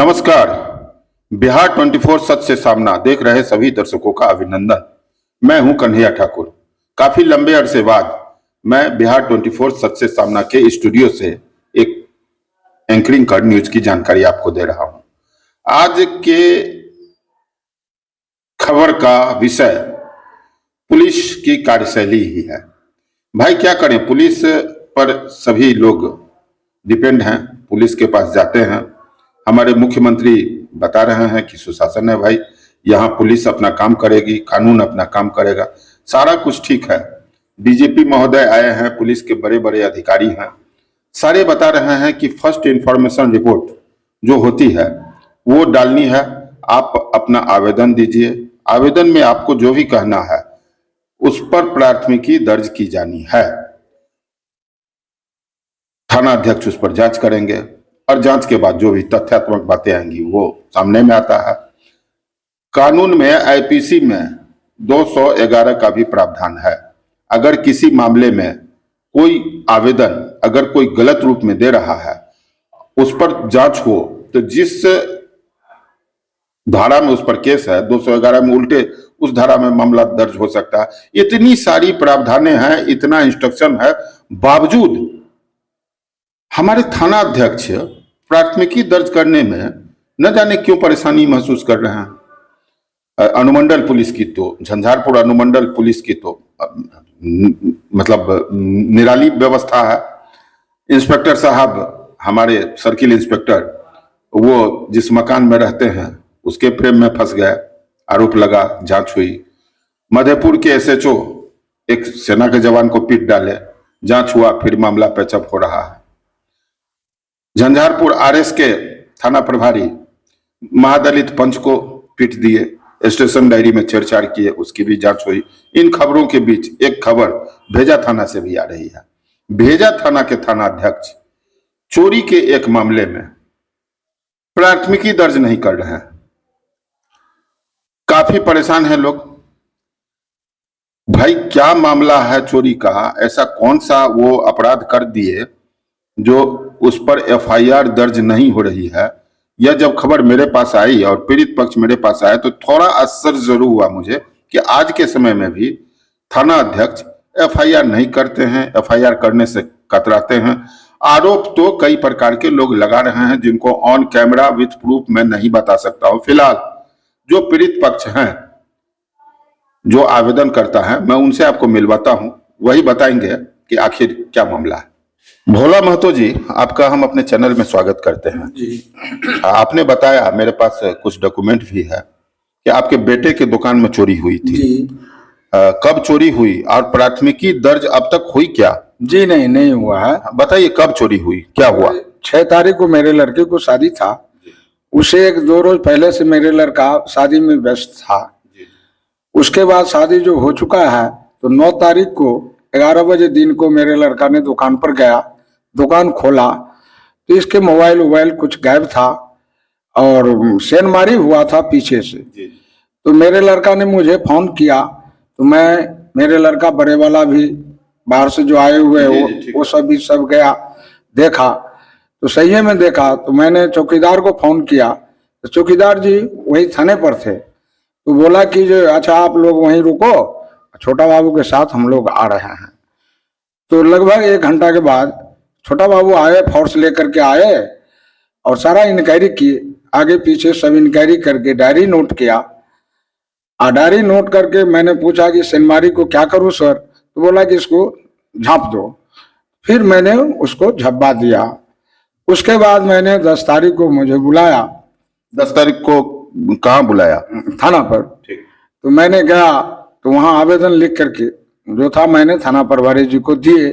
नमस्कार। बिहार 24 सच से सामना देख रहे सभी दर्शकों का अभिनंदन। मैं हूं कन्हैया ठाकुर। काफी लंबे अरसे बाद मैं बिहार 24 सच से सामना के स्टूडियो से एक एंकरिंग कर न्यूज की जानकारी आपको दे रहा हूं। आज के खबर का विषय पुलिस की कार्यशैली ही है। भाई क्या करें, पुलिस पर सभी लोग डिपेंड हैं, पुलिस के पास जाते हैं। हमारे मुख्यमंत्री बता रहे हैं कि सुशासन है भाई, यहाँ पुलिस अपना काम करेगी, कानून अपना काम करेगा, सारा कुछ ठीक है। डीजीपी महोदय आए हैं, पुलिस के बड़े बड़े अधिकारी हैं, सारे बता रहे हैं कि फर्स्ट इंफॉर्मेशन रिपोर्ट जो होती है वो डालनी है। आप अपना आवेदन दीजिए, आवेदन में आपको जो भी कहना है उस पर प्राथमिकी दर्ज की जानी है। थाना अध्यक्ष उस पर जांच करेंगे और जांच के बाद जो भी तथ्यात्मक बातें आएंगी वो सामने में आता है। कानून में आईपीसी में 211 का भी प्रावधान है। अगर किसी मामले में कोई आवेदन अगर कोई गलत रूप में दे रहा है, उस पर जांच हो तो जिस धारा में उस पर केस है 211 में उल्टे उस धारा में मामला दर्ज हो सकता है। इतनी सारी प्रावधानें हैं, इतना इंस्ट्रक्शन है, बावजूद हमारे थाना अध्यक्ष प्राथमिकी दर्ज करने में न जाने क्यों परेशानी महसूस कर रहे हैं। अनुमंडल पुलिस की तो, झंझारपुर अनुमंडल पुलिस की तो मतलब निराली व्यवस्था है। इंस्पेक्टर साहब, हमारे सर्किल इंस्पेक्टर, वो जिस मकान में रहते हैं उसके प्रेम में फंस गए, आरोप लगा, जांच हुई। मधेपुर के एसएचओ एक सेना के जवान को पीट डाले, जांच हुआ, फिर मामला पेचअप हो रहा है। झंझारपुर आरएस के थाना प्रभारी महादलित पंच को पीट दिए, स्टेशन डायरी में छेड़छाड़ किए, उसकी भी जांच हुई। इन खबरों के बीच एक खबर भेजा थाना से भी आ रही है। भेजा थाना के थाना अध्यक्ष चोरी के एक मामले में प्राथमिकी दर्ज नहीं कर रहे हैं। काफी परेशान है लोग। भाई क्या मामला है चोरी का? ऐसा कौन सा वो अपराध कर दिए जो उस पर एफआईआर दर्ज नहीं हो रही है? यह जब खबर मेरे पास आई और पीड़ित पक्ष मेरे पास आया तो थोड़ा आश्चर्य जरूर हुआ मुझे कि आज के समय में भी थाना अध्यक्ष एफआईआर नहीं करते हैं, एफआईआर करने से कतराते हैं। आरोप तो कई प्रकार के लोग लगा रहे हैं जिनको ऑन कैमरा विथ प्रूफ मैं नहीं बता सकता हूं। फिलहाल जो पीड़ित पक्ष हैं, जो आवेदन करता है, मैं उनसे आपको मिलवाता हूं, वही बताएंगे कि आखिर क्या मामला है। भोला महतो जी, आपका हम अपने चैनल में स्वागत करते हैं जी। आपने बताया, मेरे पास कुछ डॉक्यूमेंट भी है कि आपके बेटे के दुकान में चोरी हुई थी जी। कब चोरी हुई और प्राथमिकी दर्ज अब तक हुई क्या? जी नहीं हुआ है। बताइए कब चोरी हुई, क्या हुआ? 6 तारीख को मेरे लड़के को शादी था, उसे 1-2 रोज पहले से मेरे लड़का शादी में व्यस्त था। उसके बाद शादी जो हो चुका है तो 9 तारीख को 11 बजे दिन को मेरे लड़का ने दुकान पर गया, दुकान खोला तो इसके मोबाइल कुछ गायब था और सेनमारी हुआ था पीछे से। तो मेरे लड़का ने मुझे फोन किया तो मेरे लड़का बड़े वाला भी बाहर से जो आए हुए वो सब गया, देखा तो सही में देखा तो मैंने चौकीदार को फोन किया तो चौकीदार जी वही थाने पर थे। तो बोला कि जो अच्छा आप लोग वहीं रुको, छोटा बाबू के साथ हम लोग आ रहे हैं। तो लगभग 1 घंटा के बाद छोटा बाबू आए, फोर्स लेकर के आए और सारा इंक्वायरी किए, आगे पीछे सब इंक्वायरी करके डायरी नोट किया। डायरी नोट करके मैंने पूछा कि सेनमारी को क्या करूं सर? तो बोला कि इसको झाँप दो। फिर मैंने उसको झब्बा दिया। उसके बाद मैंने 10 तारीख को मुझे बुलाया। 10 तारीख को कहाँ बुलाया? थाना पर। तो मैंने गया तो वहां आवेदन लिख करके जो था मैंने थाना प्रभारी जी को दिए।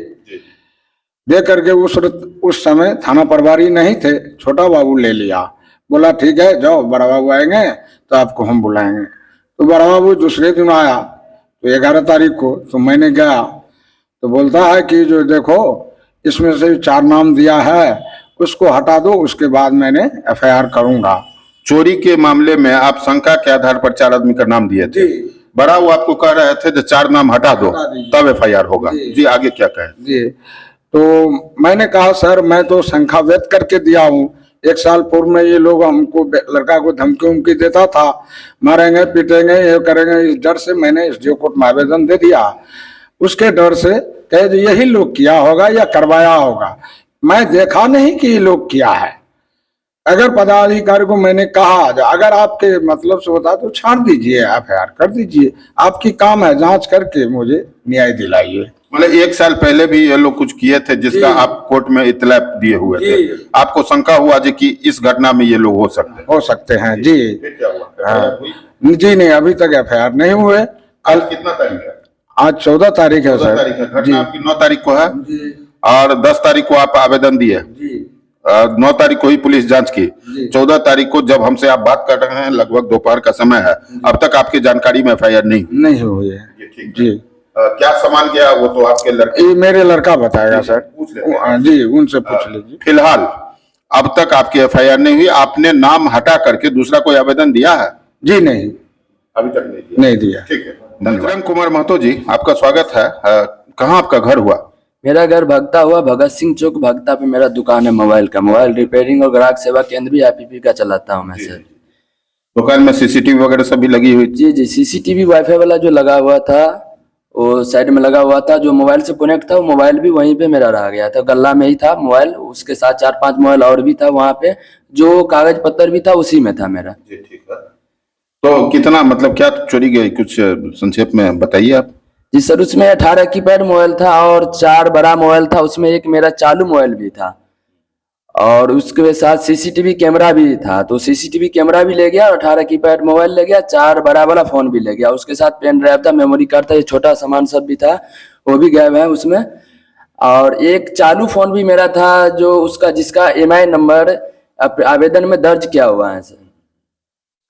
दे करके उस समय थाना प्रभारी नहीं थे, छोटा बाबू ले लिया। बोला ठीक है जाओ, बड़ा बाबू आएंगे तो आपको हम बुलाएंगे। तो बड़ा बाबू दूसरे दिन आया तो 11 तारीख को तो मैंने गया तो बोलता है कि जो देखो इसमें से 4 नाम दिया है उसको हटा दो, उसके बाद मैंने एफआईआर करूंगा। चोरी के मामले में आप शंका के आधार पर 4 आदमी का नाम दिए थे। बड़ा वो आपको कह रहे थे तो 4 नाम हटा दो तब एफआईआर होगा। जी आगे क्या कहें? जी तो मैंने कहा सर मैं तो शंका व्यक्त करके दिया हूँ 1 साल पूर्व में ये लोग हमको लड़का को धमकी उमकी देता था, मारेंगे पीटेंगे ये करेंगे, इस डर से मैंने एसडीओ कोर्ट में आवेदन दे दिया। उसके डर से कहे यही लोग किया होगा या करवाया होगा, मैं देखा नहीं कि ये लोग किया है। अगर पदाधिकारी को मैंने कहा अगर आपके मतलब से होता तो छाड़ दीजिए, एफआईआर कर दीजिए, आपकी काम है जांच करके मुझे न्याय दिलाइए। मतलब 1 साल पहले भी ये लोग कुछ किए थे जिसका आप कोर्ट में इतला दिए हुए थे, आपको शंका हुआ जी कि इस घटना में ये लोग हो सकते हैं जी। क्या हुआ? हाँ। जी नहीं, अभी तक एफआईआर नहीं हुए। कल कितना तारीख है? आज 14 तारीख है सर। घटना आपकी 9 तारीख को है और 10 तारीख को आप आवेदन दिए, 9 तारीख को ही पुलिस जांच की, 14 तारीख को जब हमसे आप बात कर रहे हैं लगभग दोपहर का समय है, अब तक आपकी जानकारी में एफआईआर नहीं हुई है जी। क्या सामान गया वो तो आपके लड़के, मेरे लड़का बताएगा सर, पूछ लेते जी, उनसे पूछ लीजिए। फिलहाल अब तक आपकी एफआईआर नहीं हुई, आपने नाम हटा करके दूसरा कोई आवेदन दिया है? जी नहीं, अभी तक नहीं दिया। ठीक है, धन्यवाद। विक्रम कुमार महतो जी, आपका स्वागत है। कहाँ आपका घर हुआ? मेरा घर भगता हुआ, भगत सिंह चौक भगता पे मेरा दुकान है मोबाइल का, मोबाइल रिपेयरिंग और ग्राहक सेवा केंद्र भी आईपीपी का चलाता हूँ मैं सर। दुकान में सीसीटीवी वगैरह सब भी लगी हुई? जी, सीसीटीवी वाईफाई वाला जो लगा हुआ था वो साइड में लगा हुआ था, जो मोबाइल से कनेक्ट था वो मोबाइल भी वहीं पे मेरा रह गया था, गल्ला में ही था मोबाइल, उसके साथ 4-5 मोबाइल और भी था वहाँ पे, जो कागज पत्र भी था उसी में था मेरा। जी ठीक है। तो कितना मतलब क्या चोरी गई, कुछ संक्षेप में बताइए आप। जी सर, उसमें 18 कीपैड मोबाइल था और 4 बड़ा मोबाइल था, उसमें एक मेरा चालू मोबाइल भी था और उसके साथ सीसीटीवी कैमरा भी था, तो सीसीटीवी कैमरा भी ले गया और 18 कीपैड मोबाइल ले गया, 4 बड़ा वाला फोन भी ले गया, उसके साथ पेन ड्राइव था, मेमोरी कार्ड था, ये छोटा सामान सब भी था, वो भी गायब है उसमें। और एक चालू फोन भी मेरा था जो उसका जिसका एमआई नंबर आवेदन में दर्ज किया हुआ है सर।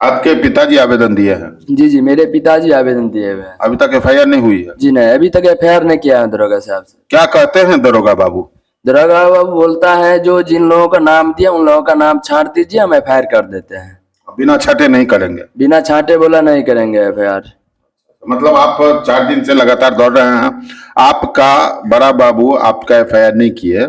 आपके पिताजी आवेदन दिए हैं? जी, मेरे पिताजी आवेदन दिए हुए हैं। अभी तक एफआईआर नहीं हुई है? जी नहीं, अभी तक एफआईआर नहीं किया है दरोगा साहब से। क्या कहते हैं दरोगा बाबू? दरोगा बाबू बोलता है जो जिन लोगों का नाम दिया उन लोगों का नाम छांट दीजिए, हम एफआईआर कर देते हैं। बिना छांटे नहीं करेंगे? बिना छांटे बोला नहीं करेंगे एफआईआर। मतलब आप 4 दिन से लगातार दौड़ रहे हैं, आपका बड़ा बाबू आपका एफआईआर नहीं किए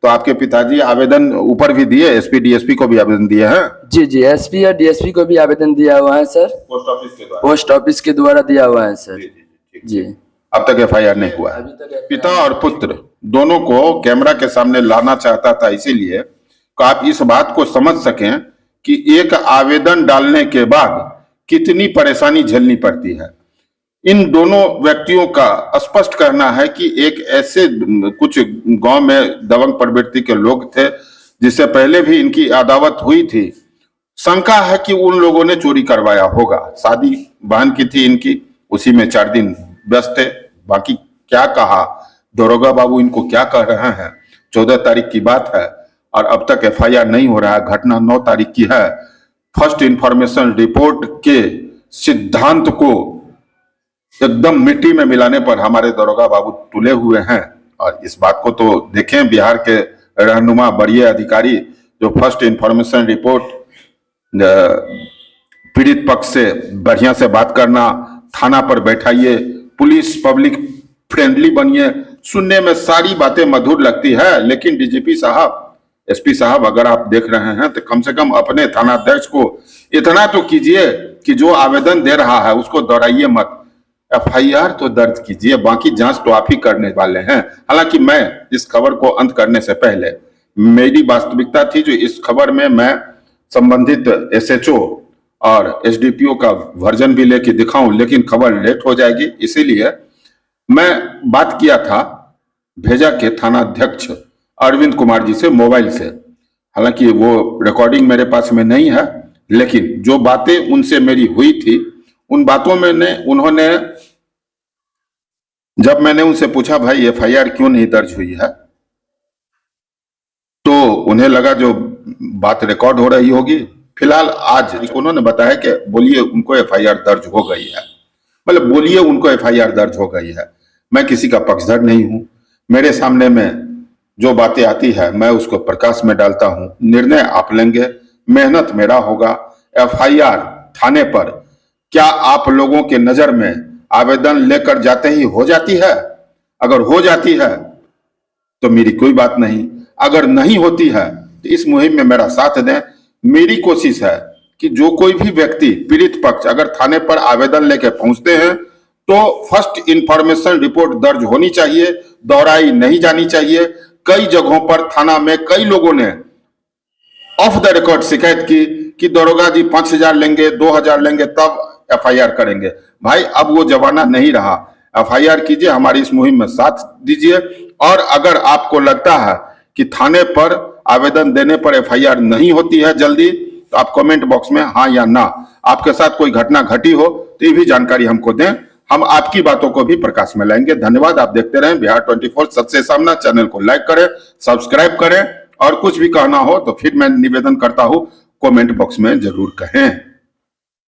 तो आपके पिताजी आवेदन ऊपर भी दिए, एसपी डीएसपी को भी आवेदन दिए हैं? जी, एसपी और डीएसपी को भी आवेदन दिया हुआ है सर, पोस्ट ऑफिस के द्वारा दिया हुआ है सर। जी, अब तक एफआईआर नहीं हुआ है। पिता और पुत्र दोनों को कैमरा के सामने लाना चाहता था, इसीलिए तो आप इस बात को समझ सकें कि एक आवेदन डालने के बाद कितनी परेशानी झेलनी पड़ती है। इन दोनों व्यक्तियों का स्पष्ट कहना है कि एक ऐसे कुछ गांव में दबंग प्रवृत्ति के लोग थे जिससे पहले भी इनकी अदावत हुई थी, शंका है कि उन लोगों ने चोरी करवाया होगा। शादी बहन की थी इनकी, उसी में 4 दिन व्यस्त थे। बाकी क्या कहा दरोगा बाबू, इनको क्या कह रहे हैं? 14 तारीख की बात है और अब तक एफआईआर नहीं हो रहा है। घटना 9 तारीख की है। फर्स्ट इंफॉर्मेशन रिपोर्ट के सिद्धांत को एकदम मिट्टी में मिलाने पर हमारे दरोगा बाबू तुले हुए हैं। और इस बात को तो देखें, बिहार के रहनुमा बड़े अधिकारी जो फर्स्ट इंफॉर्मेशन रिपोर्ट पीड़ित पक्ष से बढ़िया से बात करना, थाना पर बैठाइए, पुलिस पब्लिक फ्रेंडली बनिए, सुनने में सारी बातें मधुर लगती है। लेकिन डीजीपी साहब, एसपी साहब, अगर आप देख रहे हैं तो कम से कम अपने थानाध्यक्ष को इतना तो कीजिए कि जो आवेदन दे रहा है उसको दोहराइए मत, एफआईआर तो दर्ज कीजिए, बाकी जांच तो आप ही करने वाले हैं। हालांकि मैं इस खबर को अंत करने से पहले मेरी वास्तविकता थी जो इस खबर में मैं संबंधित एसएचओ और एसडीपीओ का वर्जन भी लेके दिखाऊं, लेकिन खबर लेट हो जाएगी, इसीलिए मैं बात किया था भेजा के थानाध्यक्ष अरविंद कुमार जी से मोबाइल से। हालांकि वो रिकॉर्डिंग मेरे पास में नहीं है, लेकिन जो बातें उनसे मेरी हुई थी उन बातों में उन्होंने, जब मैंने उनसे पूछा भाई एफआईआर क्यों नहीं दर्ज हुई है, तो उन्हें लगा जो बात रिकॉर्ड हो रही होगी। फिलहाल आज उन्होंने बताया कि बोलिए उनको एफआईआर दर्ज हो गई है, मतलब बोलिए उनको एफआईआर दर्ज हो गई है। मैं किसी का पक्षधर नहीं हूं, मेरे सामने में जो बातें आती है मैं उसको प्रकाश में डालता हूं। निर्णय आप लेंगे, मेहनत मेरा होगा। एफआईआर थाने पर क्या आप लोगों के नजर में आवेदन लेकर जाते ही हो जाती है? अगर हो जाती है तो मेरी कोई बात नहीं, अगर नहीं होती है इस मुहिम में मेरा साथ दें। मेरी कोशिश है कि जो कोई भी व्यक्ति पीड़ित पक्ष अगर थाने पर आवेदन लेकर पहुंचते हैं तो फर्स्ट इंफॉर्मेशन रिपोर्ट दर्ज होनी चाहिए, दोहराई नहीं जानी चाहिए। कई जगहों पर थाना में कई लोगों ने ऑफ द रिकॉर्ड शिकायत की कि दरोगा जी 5,000 लेंगे, 2,000 लेंगे तब एफआईआर करेंगे। भाई अब वो जमाना नहीं रहा। एफआईआर कीजिए, हमारी इस मुहिम में साथ दीजिए। और अगर आपको लगता है कि थाने पर आवेदन देने पर एफआईआर नहीं होती है जल्दी, तो आप कमेंट बॉक्स में हाँ या ना, आपके साथ कोई घटना घटी हो तो ये भी जानकारी हमको दें, हम आपकी बातों को भी प्रकाश में लाएंगे। धन्यवाद। आप देखते रहें बिहार 24 सच से सामना। चैनल को लाइक करें, सब्सक्राइब करें और कुछ भी कहना हो तो फिर मैं निवेदन करता हूं कमेंट बॉक्स में जरूर कहें।